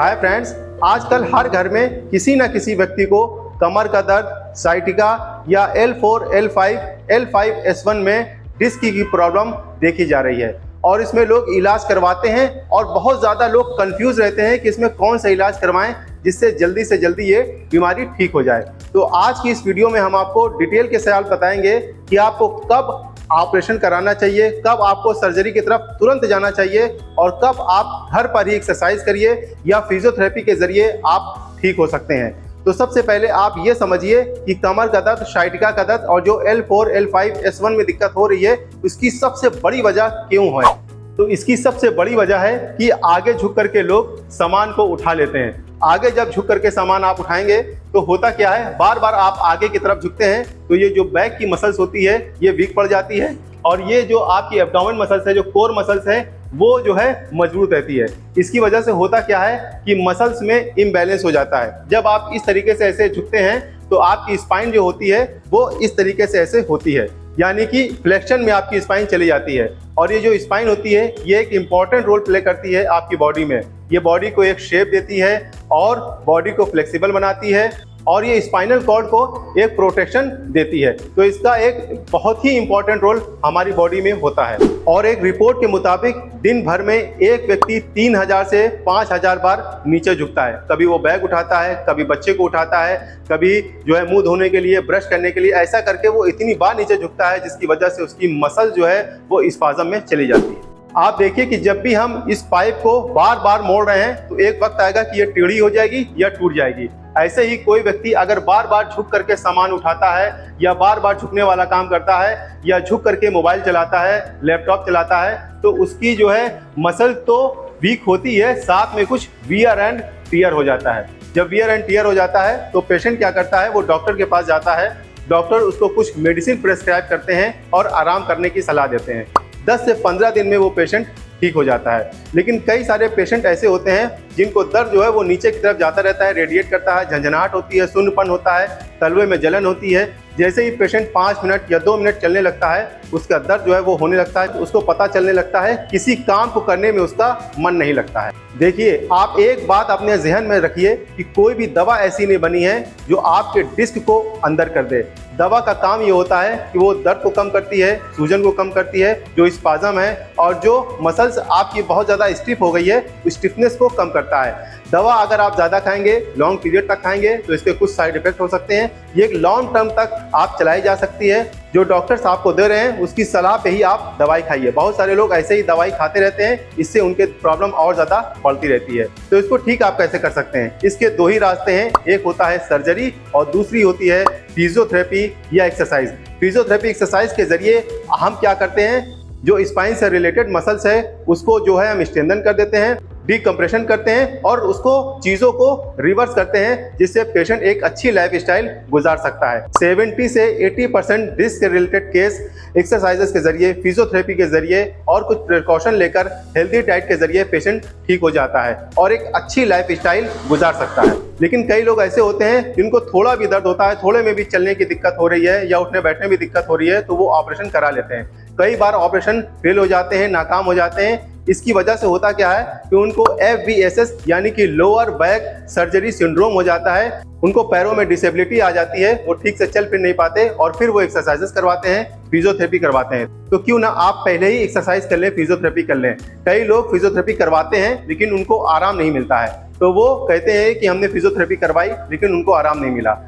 Hi friends, आजकल हर घर में किसी न किसी व्यक्ति को कमर का दर्द, साइटिका या L4, L5, L5S1 में डिस्क की प्रॉब्लम देखी जा रही है और इसमें लोग इलाज करवाते हैं और बहुत ज़्यादा लोग कंफ्यूज रहते हैं कि इसमें कौन सा इलाज करवाएं जिससे जल्दी से जल्दी ये बीमारी ठीक हो जाए। तो आज की इस वीडियो में हम आपको डिटेल के सवाल बताएंगे कि आपको कब ऑपरेशन कराना चाहिए, कब आपको सर्जरी की तरफ तुरंत जाना चाहिए और कब आप घर पर ही एक्सरसाइज करिए या फिजियोथेरेपी के जरिए आप ठीक हो सकते हैं। तो सबसे पहले आप ये समझिए कि कमर का दर्द, साइटिका का दर्द और जो L4, L5S1 में दिक्कत हो रही है उसकी सबसे बड़ी वजह क्यों है। तो इसकी सबसे बड़ी वजह है कि आगे झुक करके लोग सामान को उठा लेते हैं। आगे जब झुक करके सामान आप उठाएंगे तो होता क्या है, बार बार आप आगे की तरफ झुकते हैं तो ये जो बैक की मसल्स होती है ये वीक पड़ जाती है और ये जो आपकी एब्डोमेन मसल्स है, जो कोर मसल्स है, वो जो है मजबूत रहती है। इसकी वजह से होता क्या है कि मसल्स में इम्बैलेंस हो जाता है। जब आप इस तरीके से ऐसे झुकते हैं तो आपकी स्पाइन जो होती है वो इस तरीके से ऐसे होती है, यानी कि फ्लेक्शन में आपकी स्पाइन चली जाती है। और ये जो स्पाइन होती है ये एक इम्पॉर्टेंट रोल प्ले करती है आपकी बॉडी में। ये बॉडी को एक शेप देती है और बॉडी को फ्लेक्सिबल बनाती है और ये स्पाइनल कॉर्ड को एक प्रोटेक्शन देती है। तो इसका एक बहुत ही इंपॉर्टेंट रोल हमारी बॉडी में होता है। और एक रिपोर्ट के मुताबिक दिन भर में एक व्यक्ति 3000 से 5000 बार नीचे झुकता है। कभी वो बैग उठाता है, कभी बच्चे को उठाता है, कभी जो है मुंह धोने के लिए, ब्रश करने के लिए, ऐसा करके वो इतनी बार नीचे झुकता है जिसकी वजह से उसकी मसल जो है वो स्पाज़म में चली जाती है। आप देखिए कि जब भी हम इस पाइप को बार बार मोड़ रहे हैं तो एक वक्त आएगा कि ये टेढ़ी हो जाएगी या टूट जाएगी। ऐसे ही कोई व्यक्ति अगर बार बार झुक करके सामान उठाता है या बार बार झुकने वाला काम करता है या झुक करके मोबाइल चलाता है, लैपटॉप चलाता है, तो उसकी जो है मसल तो वीक होती है, साथ में कुछ वियर एंड टियर हो जाता है। जब वियर एंड टियर हो जाता है तो पेशेंट क्या करता है, वो डॉक्टर के पास जाता है। डॉक्टर उसको कुछ मेडिसिन प्रेस्क्राइब करते हैं और आराम करने की सलाह देते हैं। 10 से 15 दिन में वो पेशेंट ठीक हो जाता है। लेकिन कई सारे पेशेंट ऐसे होते हैं जिनको दर्द जो है वो नीचे की तरफ जाता रहता है, रेडिएट करता है, झंझनाहट होती है, शून्यपन होता है, तलवे में जलन होती है। जैसे ही पेशेंट 5 मिनट या 2 मिनट चलने लगता है उसका दर्द जो है वो होने लगता है, उसको पता चलने लगता है किसी काम को करने में उसका मन नहीं लगता है। देखिए, आप एक बात अपने जहन में रखिए कि कोई भी दवा ऐसी नहीं बनी है जो आपके डिस्क को अंदर कर दे। दवा का काम ये होता है कि वो दर्द को कम करती है, सूजन को कम करती है, जो स्पाज़म है और जो मसल्स आपकी बहुत ज़्यादा स्टिफ हो गई है स्टिफनेस को कम करता है। दवा अगर आप ज़्यादा खाएंगे, लॉन्ग पीरियड तक खाएंगे तो इसके कुछ साइड इफेक्ट हो सकते हैं। ये एक लॉन्ग टर्म तक आप चलाई जा सकती है। जो डॉक्टर्स आपको दे रहे हैं उसकी सलाह पे ही आप दवाई खाइए। बहुत सारे लोग ऐसे ही दवाई खाते रहते हैं, इससे उनके प्रॉब्लम और ज़्यादा बढ़ती रहती है। तो इसको ठीक आप कैसे कर सकते हैं? इसके 2 ही रास्ते हैं, एक होता है सर्जरी और दूसरी होती है फिजियोथेरेपी या एक्सरसाइज। फिजियोथेरेपी एक्सरसाइज के जरिए हम क्या करते हैं, जो स्पाइन से रिलेटेड मसल्स है उसको जो है हम स्ट्रेंथन कर देते हैं, डिकम्प्रेशन करते हैं और उसको चीज़ों को रिवर्स करते हैं जिससे पेशेंट एक अच्छी लाइफ स्टाइल गुजार सकता है। 70 से 80% डिस्क रिलेटेड केस एक्सरसाइजेस के जरिए, फिजियोथेरेपी के जरिए और कुछ प्रिकॉशन लेकर हेल्दी डाइट के जरिए पेशेंट ठीक हो जाता है और एक अच्छी लाइफ स्टाइल गुजार सकता है। लेकिन कई लोग ऐसे होते हैं जिनको थोड़ा भी दर्द होता है, थोड़े में भी चलने की दिक्कत हो रही है या उठने बैठने में दिक्कत हो रही है तो वो ऑपरेशन करा लेते हैं। कई बार ऑपरेशन फेल हो जाते हैं, नाकाम हो जाते हैं। इसकी वजह से होता क्या है कि उनको FBSS यानी कि लोअर बैक सर्जरी सिंड्रोम हो जाता है। उनको पैरों में डिसेबिलिटी आ जाती है, वो ठीक से चल फिर नहीं पाते और फिर वो एक्सरसाइजेस करवाते हैं, फिजियोथेरेपी करवाते हैं। तो क्यों ना आप पहले ही एक्सरसाइज कर लें, फिजियोथेरेपी कर लें। कई लोग फिजियोथेरेपी करवाते हैं लेकिन उनको आराम नहीं मिलता है, तो वो कहते हैं कि हमने फिजियोथेरेपी करवाई लेकिन उनको आराम नहीं मिला।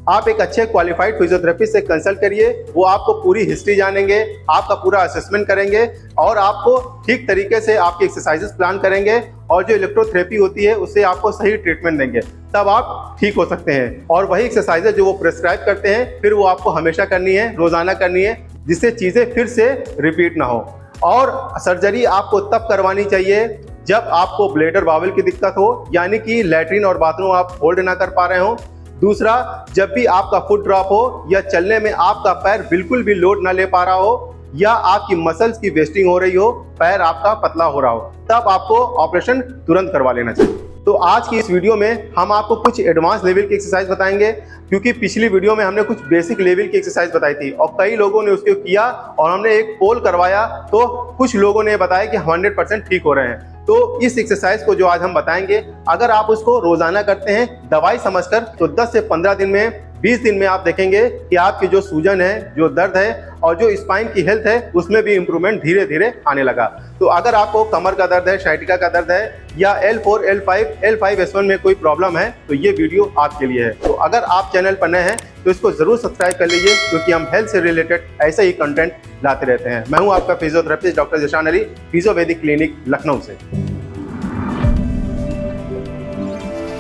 आप एक अच्छे क्वालिफाइड फिजियोथेरेपिस्ट से कंसल्ट करिए, वो आपको पूरी हिस्ट्री जानेंगे, आपका पूरा असेसमेंट करेंगे और आपको ठीक तरीके से आपकी एक्सरसाइजेस प्लान करेंगे और जो इलेक्ट्रोथेरेपी होती है उससे आपको सही ट्रीटमेंट देंगे, तब आप ठीक हो सकते हैं। और वही एक्सरसाइजेस जो वो प्रेस्क्राइब करते हैं फिर वो आपको हमेशा करनी है, रोजाना करनी है, जिससे चीज़ें फिर से रिपीट ना हो। और सर्जरी आपको तब करवानी चाहिए जब आपको ब्लैडर बावल की दिक्कत हो, यानी कि लैट्रिन और बाथरूम आप होल्ड ना कर पा रहे हो। दूसरा, जब भी आपका फुट ड्रॉप हो या चलने में आपका पैर बिल्कुल भी लोड ना ले पा रहा हो या आपकी मसल्स की वेस्टिंग हो रही हो, पैर आपका पतला हो रहा हो, तब आपको ऑपरेशन तुरंत करवा लेना चाहिए। तो आज की इस वीडियो में हम आपको कुछ एडवांस लेवल की एक्सरसाइज बताएंगे, क्योंकि पिछली वीडियो में हमने कुछ बेसिक लेवल की एक्सरसाइज बताई थी और कई लोगों ने उसको किया और हमने एक पोल करवाया तो कुछ लोगों ने बताया कि 100% ठीक हो रहे हैं। तो इस एक्सरसाइज को जो आज हम बताएंगे, अगर आप उसको रोजाना करते हैं दवाई समझकर, तो 10 से 15 दिन में, 20 दिन में आप देखेंगे कि आपकी जो सूजन है, जो दर्द है और जो स्पाइन की हेल्थ है, उसमें भी इंप्रूवमेंट धीरे धीरे आने लगा। तो अगर आपको कमर का दर्द है, साइटिका का दर्द है या L4, L5, L5S1 में कोई प्रॉब्लम है, तो ये वीडियो आपके लिए है। तो अगर आप चैनल पर नए हैं तो इसको जरूर सब्सक्राइब कर लीजिए, क्योंकि हम हेल्थ से रिलेटेड ऐसे ही कंटेंट लाते रहते हैं। मैं हूं आपका physiotherapist doctor Zeeshan Ali, Physiovedic clinic Lucknow से।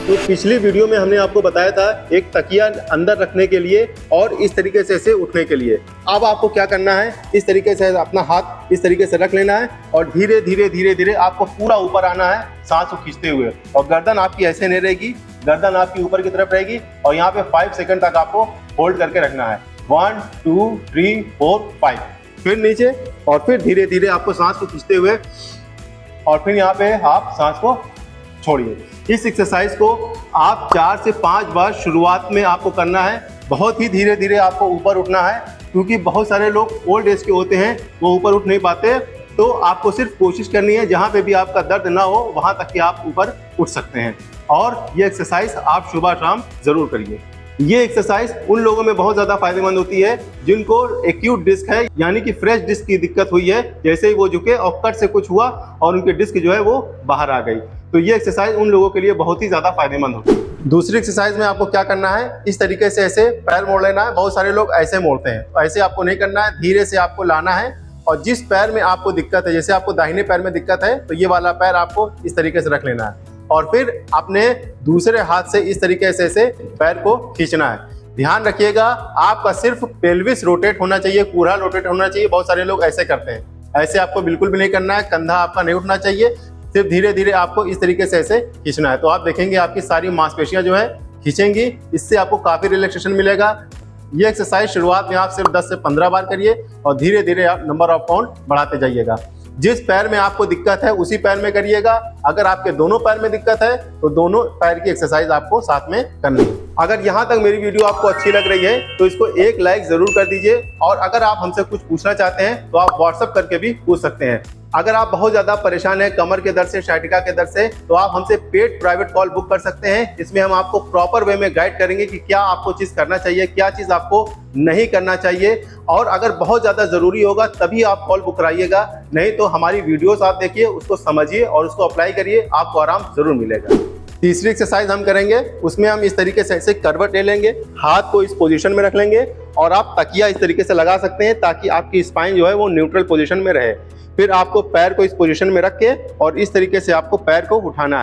तो पिछली वीडियो में हमने आपको बताया था एक तकिया अंदर रखने के लिए और इस तरीके से ऐसे उठने के लिए। अब आपको क्या करना है, इस तरीके से अपना हाथ इस तरीके से रख लेना है और धीरे धीरे धीरे धीरे आपको पूरा ऊपर आना है, सांस को खींचते हुए। और गर्दन आपकी ऐसे नहीं रहेगी, गर्दन आपकी ऊपर की तरफ रहेगी और यहाँ पे 5 सेकंड तक आपको होल्ड करके रखना है। 1 2 3 4 5, फिर नीचे और फिर धीरे धीरे आपको सांस को खींचते हुए और फिर यहाँ पे आप सांस को छोड़िए। इस एक्सरसाइज को आप 4 से 5 बार शुरुआत में आपको करना है। बहुत ही धीरे धीरे आपको ऊपर उठना है, क्योंकि बहुत सारे लोग ओल्ड एज के होते हैं, वो ऊपर उठ नहीं पाते। तो आपको सिर्फ कोशिश करनी है, जहाँ पे भी आपका दर्द ना हो वहाँ तक कि आप ऊपर उठ सकते हैं। और ये एक्सरसाइज आप सुबह शाम जरूर करिए। ये एक्सरसाइज उन लोगों में बहुत ज़्यादा फायदेमंद होती है जिनको एक्यूट डिस्क है, यानी कि फ्रेश डिस्क की दिक्कत हुई है। जैसे ही वो झुके और कट से कुछ हुआ और उनकी डिस्क जो है वो बाहर आ गई, तो ये एक्सरसाइज उन लोगों के लिए बहुत ही ज़्यादा फायदेमंद होती है। दूसरी एक्सरसाइज में आपको क्या करना है, इस तरीके से ऐसे पैर मोड़ लेना है। बहुत सारे लोग ऐसे मोड़ते हैं, तो ऐसे आपको नहीं करना है, धीरे से आपको लाना है। और जिस पैर में आपको दिक्कत है, जैसे आपको दाहिने पैर में दिक्कत है, तो ये वाला पैर आपको इस तरीके से रख लेना है और फिर अपने दूसरे हाथ से इस तरीके से ऐसे पैर को खींचना है। ध्यान रखिएगा, आपका सिर्फ पेल्विस रोटेट होना चाहिए, पूरा रोटेट होना चाहिए। बहुत सारे लोग ऐसे करते हैं, ऐसे आपको बिल्कुल भी नहीं करना है। कंधा आपका नहीं उठना चाहिए, सिर्फ धीरे धीरे आपको इस तरीके से ऐसे खींचना है। तो आप देखेंगे आपकी सारी मांसपेशियां जो है खींचेंगी, इससे आपको काफी रिलैक्सेशन मिलेगा। ये एक्सरसाइज शुरुआत में आप सिर्फ 10 से 15 बार करिए और धीरे धीरे आप नंबर ऑफ काउंट बढ़ाते जाइएगा। जिस पैर में आपको दिक्कत है उसी पैर में करिएगा। अगर आपके दोनों पैर में दिक्कत है तो दोनों पैर की एक्सरसाइज आपको साथ में करनी है। अगर यहाँ तक मेरी वीडियो आपको अच्छी लग रही है तो इसको एक लाइक जरूर कर दीजिए। और अगर आप हमसे कुछ पूछना चाहते हैं तो आप व्हाट्सएप करके भी पूछ सकते हैं। अगर आप बहुत ज्यादा परेशान हैं कमर के दर्द से, साइटिका के दर्द से, तो आप हमसे पेड प्राइवेट कॉल बुक कर सकते हैं। इसमें हम आपको प्रॉपर वे में गाइड करेंगे कि क्या आपको चीज करना चाहिए, क्या चीज आपको नहीं करना चाहिए। और अगर बहुत ज्यादा जरूरी होगा तभी आप कॉल बुक कराइएगा, नहीं तो हमारी वीडियोस आप देखिए, उसको समझिए और उसको अप्लाई करिए, आपको आराम जरूर मिलेगा। तीसरी एक्सरसाइज हम करेंगे, उसमें हम इस तरीके से ऐसे करवट ले लेंगे, हाथ को इस पोजीशन में रख लेंगे और आप तकिया इस तरीके से लगा सकते हैं ताकि आपकी स्पाइन जो है वो न्यूट्रल पोजीशन में रहे। फिर आपको पैर को इस पोजीशन में रख के और इस तरीके से आपको पैर को उठाना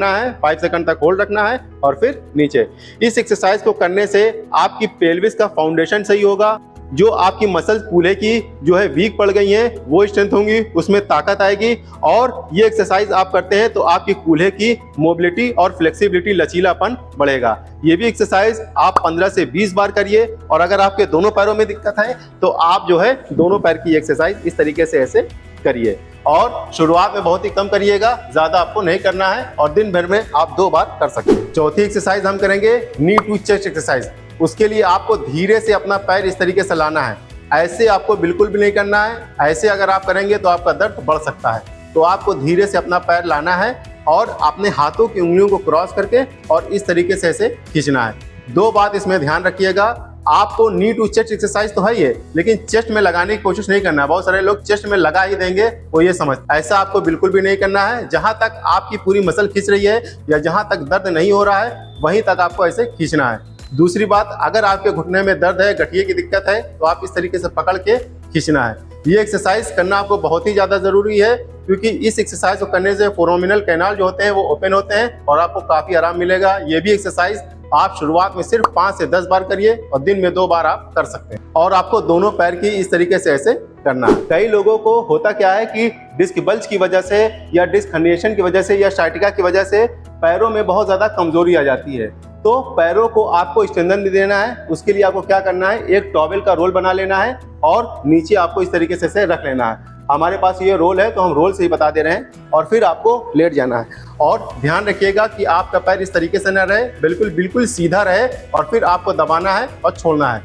है 5 सेकंड तक होल्ड रखना है और फिर नीचे। इस एक्सरसाइज को करने से आपकी पेल्विस का फाउंडेशन सही होगा, जो आपकी मसल्स कूल्हे की जो है वीक पड़ गई हैं वो स्ट्रेंथ होंगी, उसमें ताकत आएगी। और ये एक्सरसाइज आप करते हैं तो आपकी कूल्हे की मोबिलिटी और फ्लेक्सिबिलिटी, लचीलापन बढ़ेगा। ये भी एक्सरसाइज आप 15 से 20 बार करिए। और अगर आपके दोनों पैरों में दिक्कत है तो आप जो है दोनों पैर की एक्सरसाइज इस तरीके से ऐसे करिए। और शुरुआत में बहुत ही कम करिएगा, ज्यादा आपको नहीं करना है और दिन भर में आप 2 बार कर सकते हैं। चौथी एक्सरसाइज हम करेंगे नी टू चेस्ट एक्सरसाइज। उसके लिए आपको धीरे से अपना पैर इस तरीके से लाना है, ऐसे आपको बिल्कुल भी नहीं करना है। ऐसे अगर आप करेंगे तो आपका दर्द बढ़ सकता है। तो आपको धीरे से अपना पैर लाना है और अपने हाथों की उंगलियों को क्रॉस करके और इस तरीके से ऐसे खींचना है। 2 बात इसमें ध्यान रखिएगा, आपको नी टू चेस्ट एक्सरसाइज तो है ये, लेकिन चेस्ट में लगाने की कोशिश नहीं करना है। बहुत सारे लोग चेस्ट में लगा ही देंगे, वो ये समझ, ऐसा आपको बिल्कुल भी नहीं करना है। जहां तक आपकी पूरी मसल खींच रही है या जहां तक दर्द नहीं हो रहा है वहीं तक आपको ऐसे खींचना है। दूसरी बात, अगर आपके घुटने में दर्द है, गठिए की दिक्कत है, तो आप इस तरीके से पकड़ के खींचना है। ये एक्सरसाइज करना आपको बहुत ही ज्यादा जरूरी है, क्योंकि इस एक्सरसाइज को करने से फोरामिनल कैनाल जो होते हैं वो ओपन होते हैं और आपको काफी आराम मिलेगा। ये भी एक्सरसाइज आप शुरुआत में सिर्फ 5 से 10 बार करिए और दिन में 2 बार आप कर सकते हैं। और आपको दोनों पैर की इस तरीके से ऐसे करना है। कई लोगों को होता क्या है कि डिस्क बल्ज की वजह से या डिस्क हर्निएशन की वजह से या साइटिका की वजह से पैरों में बहुत ज्यादा कमजोरी आ जाती है। तो पैरों को आपको स्ट्रेंथन भी देना है। उसके लिए आपको क्या करना है, एक टॉवेल का रोल बना लेना है और नीचे आपको इस तरीके से रख लेना है। हमारे पास ये रोल है तो हम रोल से ही बता दे रहे हैं। और फिर आपको लेट जाना है और ध्यान रखिएगा कि आपका पैर इस तरीके से न रहे, बिल्कुल सीधा रहे और फिर आपको दबाना है और छोड़ना है।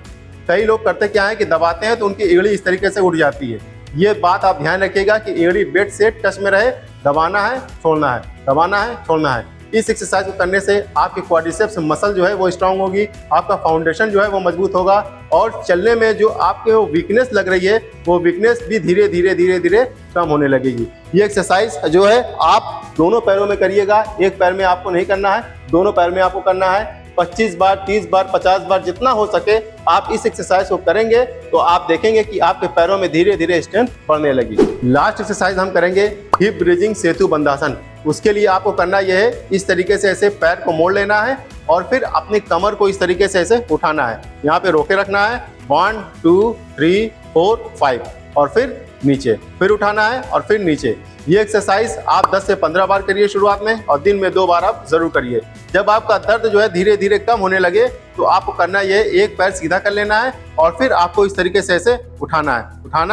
कई लोग करते क्या है कि दबाते हैं तो उनकी एड़ी इस तरीके से उठ जाती है, ये बात आप ध्यान रखिएगा कि एड़ी बेड से टच में रहे, दबाना है छोड़ना है, दबाना है छोड़ना है। इस एक्सरसाइज को करने से आपकी क्वाड्रिसेप्स मसल जो है वो स्ट्रांग होगी, आपका फाउंडेशन जो है वो मजबूत होगा और चलने में जो आपके वो वीकनेस लग रही है वो वीकनेस भी धीरे धीरे कम होने लगेगी। ये एक्सरसाइज जो है आप दोनों पैरों में करिएगा, एक पैर में आपको नहीं करना है, दोनों पैर में आपको करना है। 25 बार, 30 बार, 50 बार जितना हो सके आप इस एक्सरसाइज को करेंगे तो आप देखेंगे कि आपके पैरों में धीरे धीरे स्ट्रेंथ बढ़ने लगी। लास्ट एक्सरसाइज हम करेंगे हिप ब्रिजिंग सेतु बंधासन। उसके लिए आपको करना यह है, इस तरीके से ऐसे पैर को मोड़ लेना है और फिर अपनी कमर को इस तरीके से ऐसे उठाना है, यहाँ पे रोके रखना है 1 2 3 4 5 और फिर नीचे, फिर उठाना है और फिर नीचे। ये एक्सरसाइज आप 10 से 15 बार करिए शुरुआत में और दिन में 2 बार आप जरूर करिए। जब आपका दर्द जो है धीरे धीरे कम होने लगे तो आपको करना ये, एक पैर सीधा कर लेना है और फिर आपको इस तरीके से ऐसे उठाना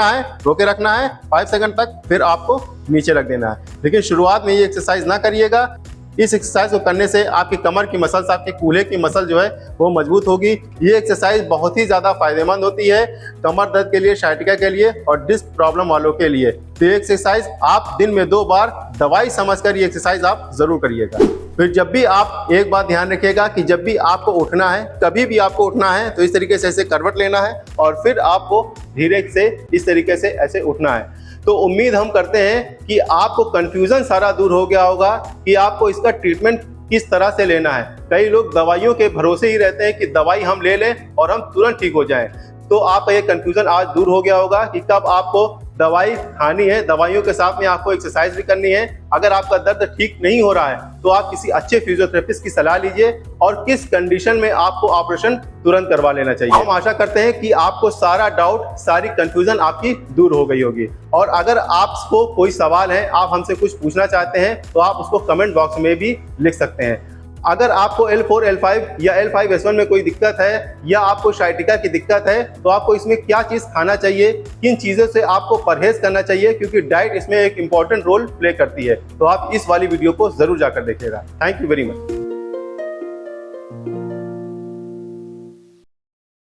है, रोके रखना है 5 सेकंड तक, फिर आपको नीचे रख देना है। लेकिन शुरुआत में ये एक्सरसाइज ना करिएगा। इस एक्सरसाइज को करने से आपकी कमर की मसल्स, आपके कूल्हे की मसल जो है वो मजबूत होगी। ये एक्सरसाइज बहुत ही ज़्यादा फायदेमंद होती है कमर दर्द के लिए, साइटिका के लिए और डिस्क प्रॉब्लम वालों के लिए। तो ये एक्सरसाइज आप दिन में 2 बार दवाई समझकर ये एक्सरसाइज आप जरूर करिएगा। फिर जब भी आप, एक बात ध्यान रखिएगा कि जब भी आपको उठना है, कभी भी आपको उठना है तो इस तरीके से ऐसे करवट लेना है और फिर आपको धीरे से इस तरीके से ऐसे उठना है। तो उम्मीद हम करते हैं कि आपको कंफ्यूजन सारा दूर हो गया होगा कि आपको इसका ट्रीटमेंट किस तरह से लेना है। कई लोग दवाइयों के भरोसे ही रहते हैं कि दवाई हम ले लें और हम तुरंत ठीक हो जाएं। तो आपका ये कंफ्यूजन आज दूर हो गया होगा कि कब आपको दवाई खानी है, दवाइयों के साथ में आपको एक्सरसाइज भी करनी है। अगर आपका दर्द ठीक नहीं हो रहा है तो आप किसी अच्छे फिजियोथेरेपिस्ट की सलाह लीजिए और किस कंडीशन में आपको ऑपरेशन तुरंत करवा लेना चाहिए। हम आशा करते हैं कि आपको सारा डाउट, सारी कंफ्यूजन आपकी दूर हो गई होगी। और अगर आपको कोई सवाल है, आप हमसे कुछ पूछना चाहते हैं तो आप उसको कमेंट बॉक्स में भी लिख सकते हैं। अगर आपको L4, L5 या L5S1 में कोई दिक्कत है या आपको साइटिका की दिक्कत है तो आपको इसमें क्या चीज़ खाना चाहिए, किन चीज़ों से आपको परहेज करना चाहिए, क्योंकि डाइट इसमें एक इम्पॉर्टेंट रोल प्ले करती है। तो आप इस वाली वीडियो को जरूर जाकर देखिएगा। Thank you very much.